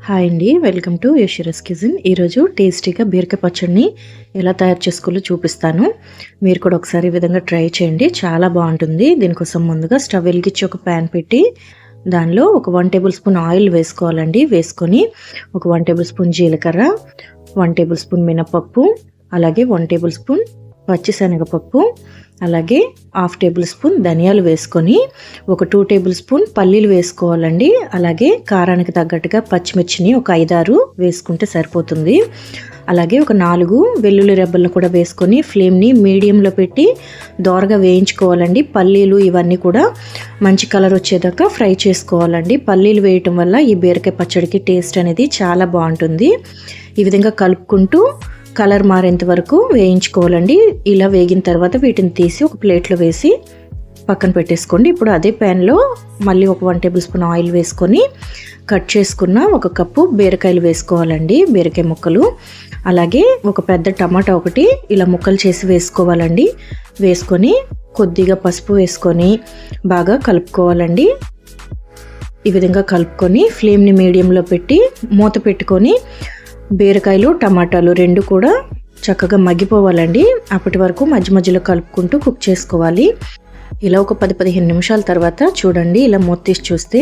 Hi అండి, welcome to యషిరస్ kitchen. ఈరోజు టేస్టీగా బీరకాయ పచ్చడిని ఎలా తయారు చేసుకోవాలో చూపిస్తాను. మీరు కూడా ఒకసారి ఈ విధంగా ట్రై చేయండి, చాలా బాగుంటుంది. దీనికోసం ముందుగా స్టవ్ వెలిగించి ఒక ప్యాన్ పెట్టి దానిలో ఒక 1 టేబుల్ స్పూన్ ఆయిల్ వేసుకోవాలండి. వేసుకొని ఒక 1 టేబుల్ స్పూన్ జీలకర్ర, 1 టేబుల్ స్పూన్ మినపప్పు, అలాగే 1 టేబుల్ స్పూన్ పచ్చిశనగపప్పు, అలాగే 1/2 టేబుల్ స్పూన్ ధనియాలు వేసుకొని ఒక 2 టేబుల్ స్పూన్ పల్లీలు వేసుకోవాలండి. అలాగే కారానికి తగ్గట్టుగా పచ్చిమిర్చిని ఒక 5-6 వేసుకుంటే సరిపోతుంది. అలాగే ఒక 4 వెల్లుల్లి రెబ్బలను కూడా వేసుకొని ఫ్లేమ్ని మీడియంలో పెట్టి దోరగా వేయించుకోవాలండి. పల్లీలు ఇవన్నీ కూడా మంచి కలర్ వచ్చేదాకా ఫ్రై చేసుకోవాలండి. పల్లీలు వేయటం వల్ల ఈ బీరకాయ పచ్చడికి టేస్ట్ అనేది చాలా బాగుంటుంది. ఈ విధంగా కలుపుకుంటూ కలర్ మారేంత వరకు వేయించుకోవాలండి. ఇలా వేగిన తర్వాత వీటిని తీసి ఒక ప్లేట్లో వేసి పక్కన పెట్టేసుకోండి. ఇప్పుడు అదే ప్యాన్లో మళ్ళీ ఒక 1 టేబుల్ స్పూన్ ఆయిల్ వేసుకొని కట్ చేసుకున్న 1 కప్పు బీరకాయలు వేసుకోవాలండి, బీరకాయ ముక్కలు. అలాగే ఒక పెద్ద టమాటా ఒకటి ఇలా ముక్కలు చేసి వేసుకోవాలండి. వేసుకొని కొద్దిగా పసుపు వేసుకొని బాగా కలుపుకోవాలండి. ఈ విధంగా కలుపుకొని ఫ్లేమ్ని మీడియంలో పెట్టి మూత పెట్టుకొని బీరకాయలు టమాటాలు 2 కూడా చక్కగా మగ్గిపోవాలండి. అప్పటి వరకు మధ్య మధ్యలో కలుపుకుంటూ కుక్ చేసుకోవాలి. ఇలా ఒక 10-15 నిమిషాల తర్వాత చూడండి, ఇలా మూత తీసి చూస్తే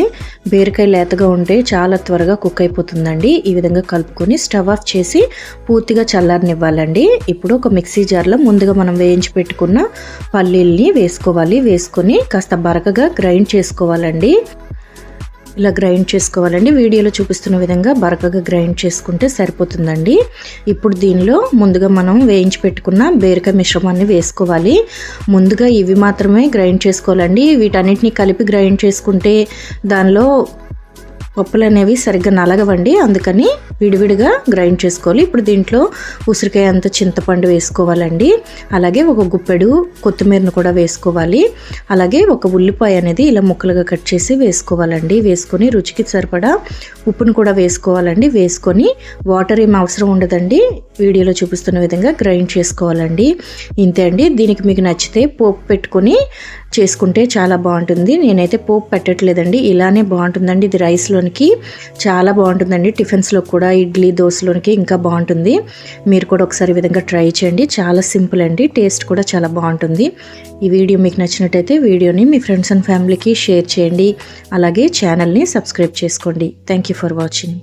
బీరకాయ లేతగా ఉంటే చాలా త్వరగా కుక్ అయిపోతుందండి. ఈ విధంగా కలుపుకొని స్టవ్ ఆఫ్ చేసి పూర్తిగా చల్లారనివ్వాలండి. ఇప్పుడు ఒక మిక్సీ జార్లో ముందుగా మనం వేయించి పెట్టుకున్న పల్లీల్ని వేసుకోవాలి. వేసుకొని కాస్త బరకగా గ్రైండ్ చేసుకోవాలండి. ఇలా గ్రైండ్ చేసుకోవాలండి. వీడియోలో చూపిస్తున్న విధంగా బరకగా గ్రైండ్ చేసుకుంటే సరిపోతుందండి. ఇప్పుడు దీనిలో ముందుగా మనం వేయించి పెట్టుకున్న బీరకాయ మిశ్రమాన్ని వేసుకోవాలి. ముందుగా ఇవి మాత్రమే గ్రైండ్ చేసుకోవాలండి. వీటన్నిటిని కలిపి గ్రైండ్ చేసుకుంటే దానిలో పప్పులు అనేవి సరిగ్గా నలగవండి, అందుకని విడివిడిగా గ్రైండ్ చేసుకోవాలి. ఇప్పుడు దీంట్లో ఉసిరికాయ అంత చింతపండు వేసుకోవాలండి. అలాగే ఒక గుప్పెడు కొత్తిమీరను కూడా వేసుకోవాలి. అలాగే ఒక ఉల్లిపాయ అనేది ఇలా ముక్కలుగా కట్ చేసి వేసుకోవాలండి. వేసుకొని రుచికి సరిపడా ఉప్పును కూడా వేసుకోవాలండి. వేసుకొని వాటర్ ఏం అవసరం ఉండదండి, వీడియోలో చూపిస్తున్న విధంగా గ్రైండ్ చేసుకోవాలండి. ఇంతే అండి. దీనికి మీకు నచ్చితే పోపు పెట్టుకొని చేసుకుంటే చాలా బాగుంటుంది. నేనైతే పోపు పెట్టట్లేదండి, ఇలానే బాగుంటుందండి. ఇది రైస్లోనికి చాలా బాగుంటుందండి, టిఫిన్స్లో కూడా, ఇడ్లీ దోశలోనికి ఇంకా బాగుంటుంది. మీరు కూడా ఒకసారి ఈ విధంగా ట్రై చేయండి. చాలా సింపుల్ అండి, టేస్ట్ కూడా చాలా బాగుంటుంది. ఈ వీడియో మీకు నచ్చినట్టయితే వీడియోని మీ ఫ్రెండ్స్ అండ్ ఫ్యామిలీకి షేర్ చేయండి. అలాగే ఛానల్ని సబ్స్క్రైబ్ చేసుకోండి. Thank you for watching.